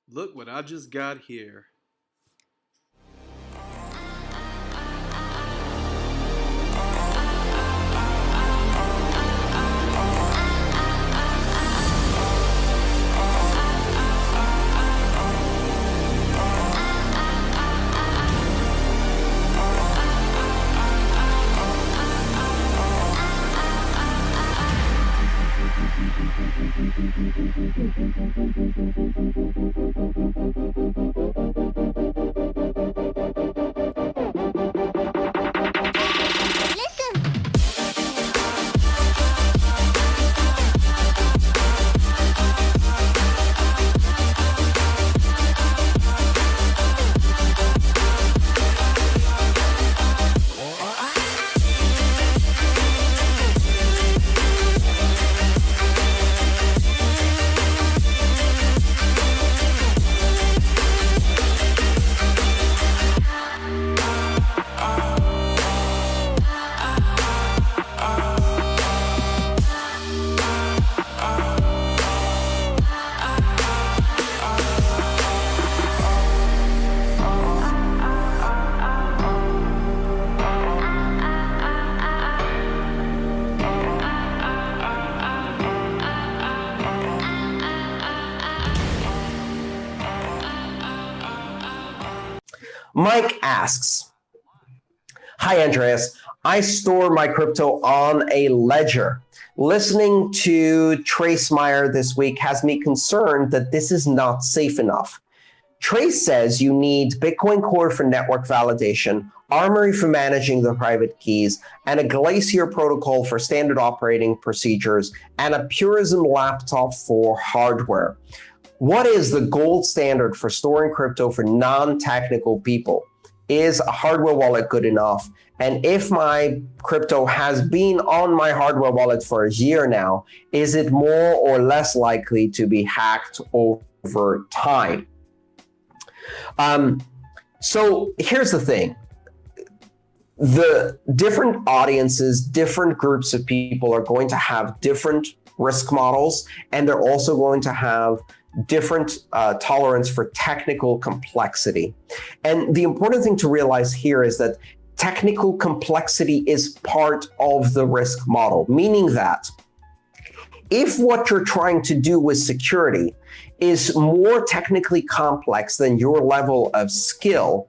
Look what I just got here. Mike asks, hi, Andreas. I store my crypto on a ledger. Listening to Trace Meyer this week has me concerned that this is not safe enough. Trace says you need Bitcoin Core for network validation, Armory for managing the private keys, and a Glacier protocol for standard operating procedures, and a Purism laptop for hardware. What is the gold standard for storing crypto for non-technical people? Is a hardware wallet good enough? And if my crypto has been on my hardware wallet for a year now, is it more or less likely to be hacked over time? So here's the thing. The different audiences, different groups of people are going to have different risk models, and they're also going to have different tolerance for technical complexity. And the important thing to realize here is that technical complexity is part of the risk model, meaning that if what you're trying to do with security is more technically complex than your level of skill,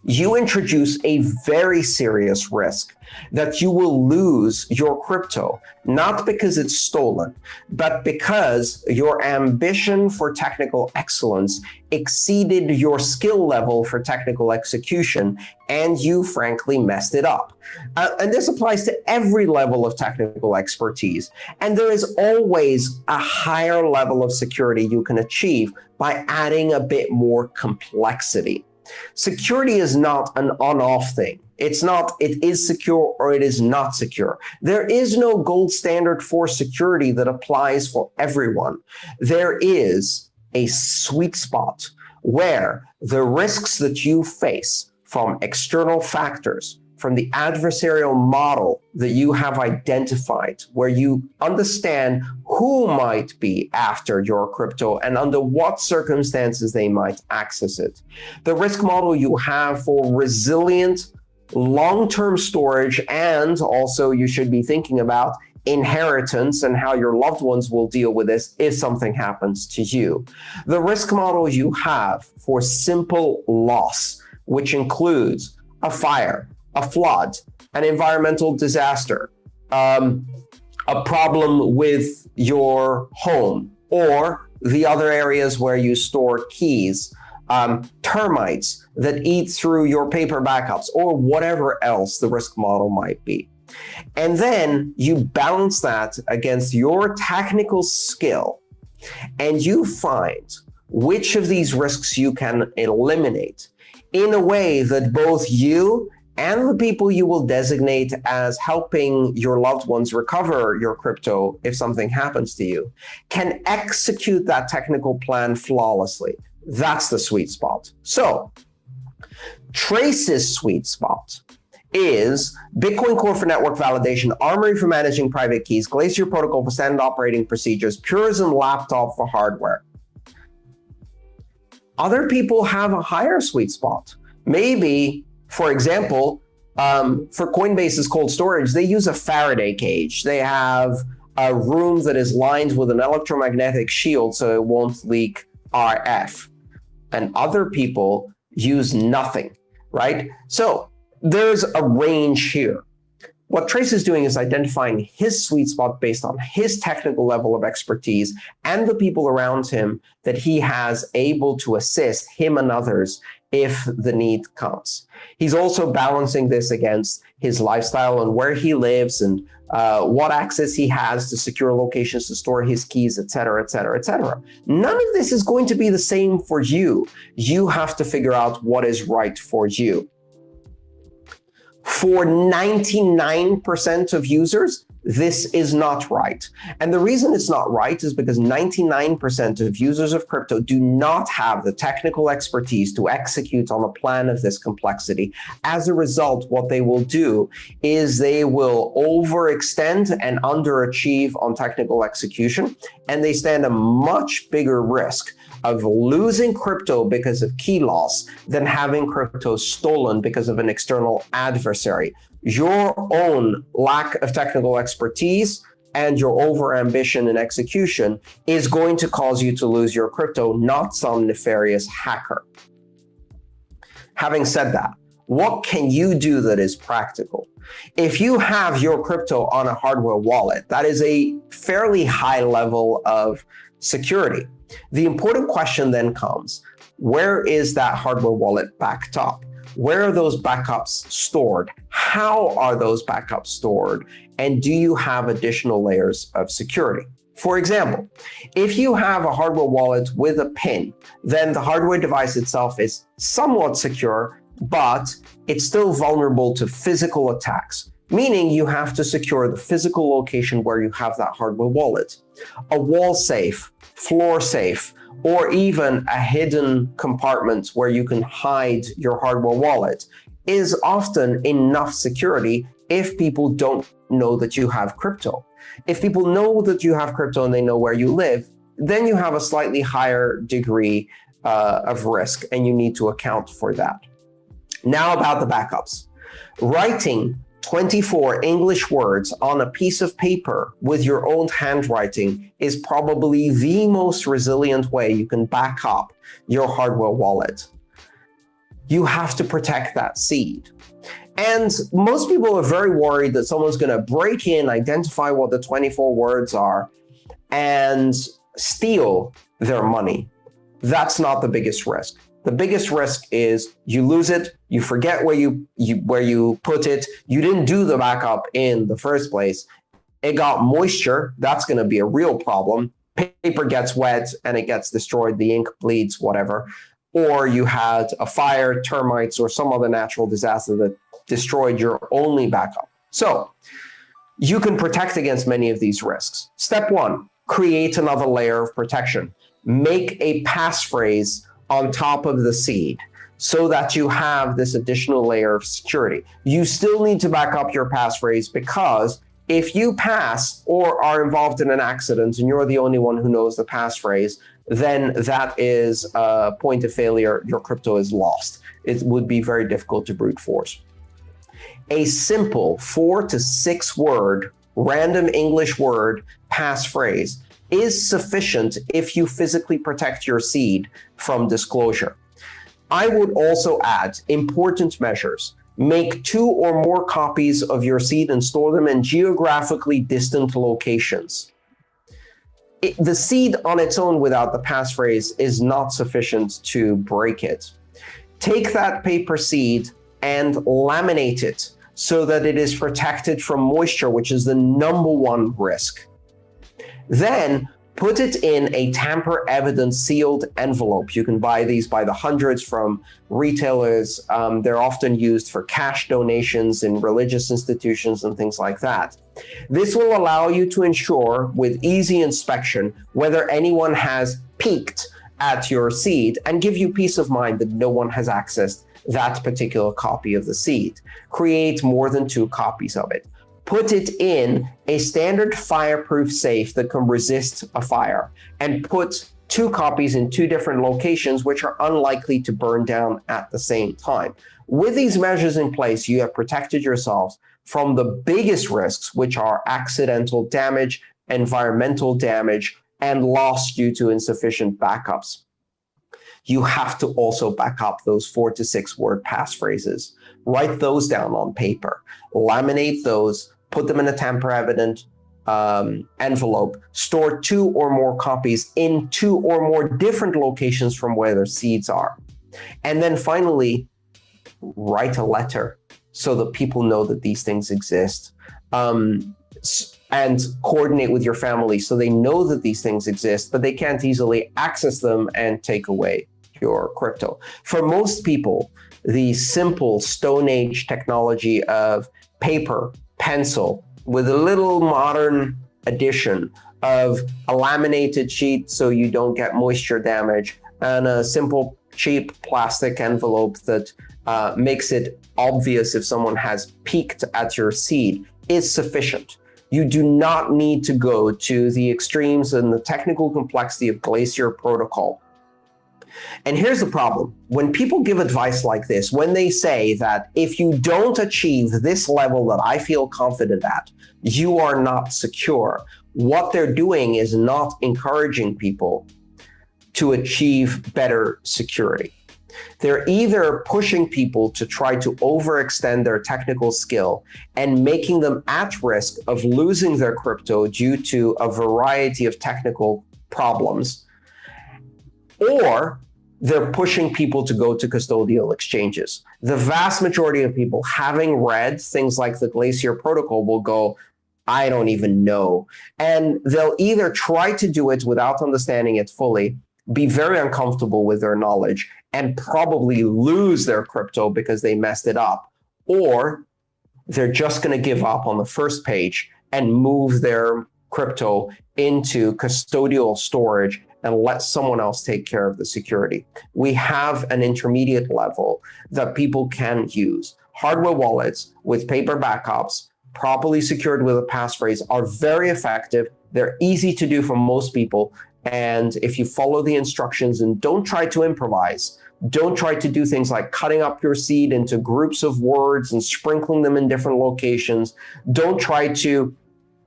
you introduce a very serious risk that you will lose your crypto, not because it's stolen, but because your ambition for technical excellence exceeded your skill level for technical execution, and you frankly messed it up. And this applies to every level of technical expertise. And there is always a higher level of security you can achieve by adding a bit more complexity. Security is not an on-off thing. It's not, it is secure or it is not secure. There is no gold standard for security that applies for everyone. There is a sweet spot where the risks that you face from external factors, from the adversarial model that you have identified, where you understand who might be after your crypto and under what circumstances they might access it. The risk model you have for resilient long-term storage, and also you should be thinking about inheritance and how your loved ones will deal with this if something happens to you. The risk model you have for simple loss, which includes a fire, a flood, an environmental disaster, a problem with your home, or the other areas where you store keys, termites that eat through your paper backups, or whatever else the risk model might be. And then you balance that against your technical skill, and you find which of these risks you can eliminate in a way that both you and the people you will designate as helping your loved ones recover your crypto if something happens to you can execute that technical plan flawlessly. That's the sweet spot. So Trace's sweet spot is Bitcoin Core for network validation, Armory for managing private keys, Glacier protocol for standard operating procedures, Purism laptop for hardware. Other people have a higher sweet spot. Maybe, for example, for Coinbase's cold storage, they use a Faraday cage. They have a room that is lined with an electromagnetic shield so it won't leak RF. And other people use nothing, right? So there's a range here. What Trace is doing is identifying his sweet spot based on his technical level of expertise and the people around him that he has able to assist him and others if the need comes. He's also balancing this against his lifestyle and where he lives and what access he has to secure locations to store his keys, et cetera, et cetera, et cetera. None of this is going to be the same for you. You have to figure out what is right for you. For 99% of users, this is not right. And the reason it's not right is because 99% of users of crypto do not have the technical expertise to execute on a plan of this complexity. As a result, what they will do is they will overextend and underachieve on technical execution, and they stand a much bigger risk of losing crypto because of key loss than having crypto stolen because of an external adversary. Your own lack of technical expertise and your overambition in execution is going to cause you to lose your crypto, not some nefarious hacker. Having said that, what can you do that is practical? If you have your crypto on a hardware wallet, that is a fairly high level of security. The important question then comes, where is that hardware wallet backed up? Where are those backups stored? How are those backups stored? And do you have additional layers of security? For example, if you have a hardware wallet with a PIN, then the hardware device itself is somewhat secure, but it's still vulnerable to physical attacks, meaning you have to secure the physical location where you have that hardware wallet. A wall safe, floor safe, or even a hidden compartment where you can hide your hardware wallet is often enough security if people don't know that you have crypto. If people know that you have crypto and they know where you live, then you have a slightly higher degree of risk, and you need to account for that. Now about the backups. Writing 24 English words on a piece of paper with your own handwriting is probably the most resilient way you can back up your hardware wallet. You have to protect that seed. And most people are very worried that someone's going to break in, identify what the 24 words are, and steal their money. That's not the biggest risk. The biggest risk is you lose it, you forget where you put it, you didn't do the backup in the first place, it got moisture, that's going to be a real problem. Paper gets wet and it gets destroyed, the ink bleeds, whatever. Or you had a fire, termites, or some other natural disaster that destroyed your only backup. So you can protect against many of these risks. Step one, create another layer of protection. Make a passphrase on top of the seed so that you have this additional layer of security. You still need to back up your passphrase, because if you pass or are involved in an accident and you're the only one who knows the passphrase, then that is a point of failure. Your crypto is lost. It would be very difficult to brute force. A simple 4 to 6 word random English word passphrase is sufficient if you physically protect your seed from disclosure. I would also add important measures. Make 2 or more copies of your seed and store them in geographically distant locations. The seed on its own without the passphrase is not sufficient to break it. Take that paper seed and laminate it so that it is protected from moisture, which is the #1 risk. Then put it in a tamper evidence sealed envelope. You can buy these by the hundreds from retailers. They're often used for cash donations in religious institutions and things like that. This will allow you to ensure with easy inspection whether anyone has peeked at your seed and give you peace of mind that no one has accessed that particular copy of the seed. Create more than 2 copies of it. Put it in a standard fireproof safe that can resist a fire, and put two copies in two different locations, which are unlikely to burn down at the same time. With these measures in place, you have protected yourselves from the biggest risks, which are accidental damage, environmental damage, and loss due to insufficient backups. You have to also back up those 4 to 6 word passphrases. Write those down on paper, laminate those, put them in a tamper-evident envelope, store 2 or more copies in 2 or more different locations from where their seeds are. And then finally, write a letter so that people know that these things exist. And coordinate with your family so they know that these things exist, but they can't easily access them and take away your crypto. For most people, the simple Stone Age technology of paper, pencil, with a little modern addition of a laminated sheet so you don't get moisture damage, and a simple, cheap plastic envelope that makes it obvious if someone has peeked at your seed is sufficient. You do not need to go to the extremes and the technical complexity of Glacier protocol. And here's the problem. When people give advice like this, when they say that if you don't achieve this level that I feel confident at, you are not secure, what they're doing is not encouraging people to achieve better security. They're either pushing people to try to overextend their technical skill and making them at risk of losing their crypto due to a variety of technical problems, or they're pushing people to go to custodial exchanges. The vast majority of people, having read things like the Glacier protocol, will go, I don't even know. And they'll either try to do it without understanding it fully, be very uncomfortable with their knowledge, and probably lose their crypto because they messed it up, or they're just going to give up on the first page and move their crypto into custodial storage and let someone else take care of the security. We have an intermediate level that people can use. Hardware wallets with paper backups, properly secured with a passphrase, are very effective. They're easy to do for most people. And if you follow the instructions and don't try to improvise, don't try to do things like cutting up your seed into groups of words and sprinkling them in different locations. Don't try to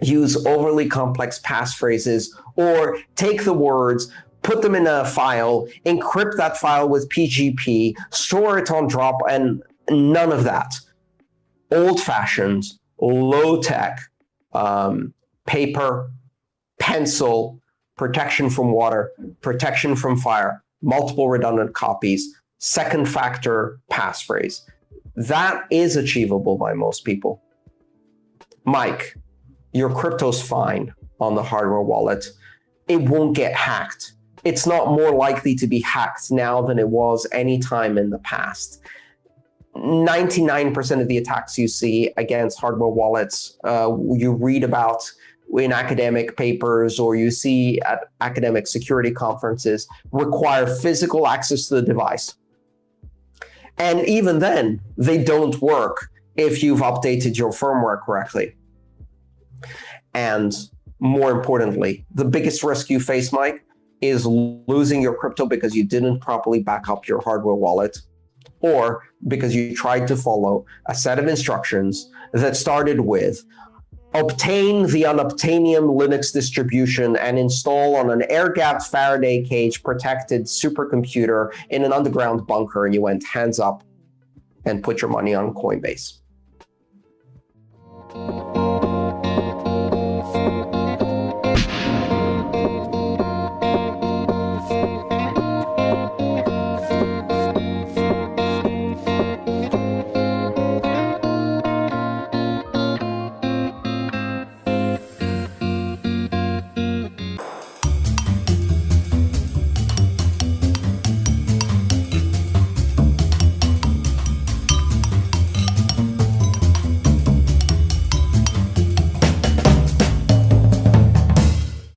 use overly complex passphrases, or take the words, put them in a file, encrypt that file with PGP, store it on Drop, and none of that. Old-fashioned, low-tech, paper, pencil, protection from water, protection from fire, multiple redundant copies, second factor passphrase. That is achievable by most people. Mike, your crypto's fine on the hardware wallet. It won't get hacked. It's not more likely to be hacked now than it was any time in the past. 99% of the attacks you see against hardware wallets, you read about in academic papers or you see at academic security conferences, require physical access to the device. And even then, they don't work if you've updated your firmware correctly. And more importantly, the biggest risk you face, Mike, is losing your crypto because you didn't properly back up your hardware wallet, or because you tried to follow a set of instructions that started with obtain the Unobtainium Linux distribution and install on an air-gapped Faraday cage protected supercomputer in an underground bunker, and you went hands up and put your money on Coinbase.